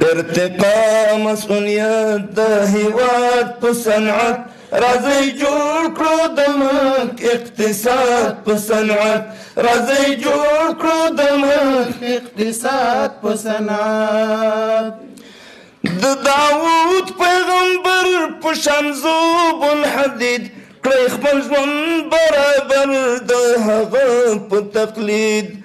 ارتقا مسؤلیت د هیواد په صنعت راځئ جوړ کړو د ملک اقتصاد په صنعت راځئ جوړ کړو د ملک اقتصاد په صنعت د داوود پیغمبر په شان ذوب الحدید کړئ خپل ژوند برابر د هغه په تقلید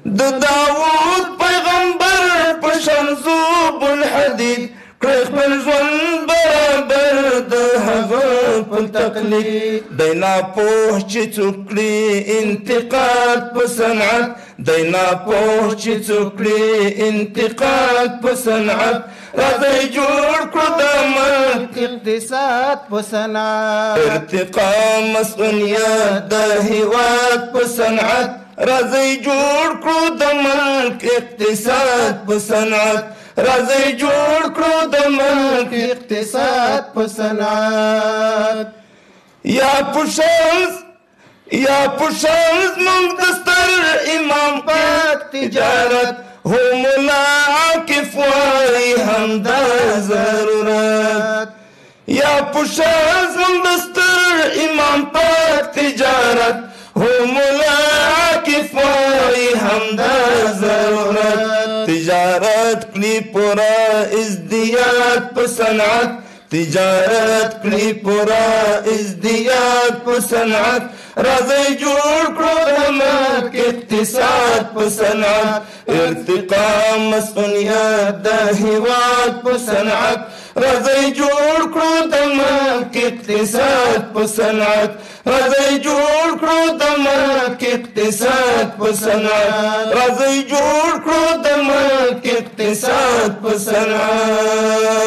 د داوود پیغمبر په شان ذوب الحدید کړئ خپل ژوند برابر د هغه په تقلید دی ناپوه چې څوک کړي انتقاد په صنعت دی ناپوه چې څوک کړي انتقاد په صنعت راځئ جوړ کړو د ملک اقتصاد په صنعت ارتقا مسؤلیت د هیواد په صنعت راځئ جوړ کړو د ملک اقتصاد په صنعت راځئ جوړ کړو د ملک اقتصاد په صنعت یا پوشنز مونږ د ستر امام پاک تجارت هو ملا عاکف وایي همدا ضرورت یا پوشنز مونږ د ستر امام پاک تجارت هو ملا عاکف وایي همدا ضرورت تجارت کړي پورا ازدیاد په صنعت تجارت کړي پورا ازدیاد په صنعت راځئ جوړ کړو د ملک اقتصاد په صنعت ارتقا مسؤلیت د هیواد په صنعت راځئ جوړ کړو د ملک اقتصاد په صنعت راځئ جوړ کړو د ملک اقتصاد په صنعت راځئ جوړ کړو د ملک اقتصاد په صنعت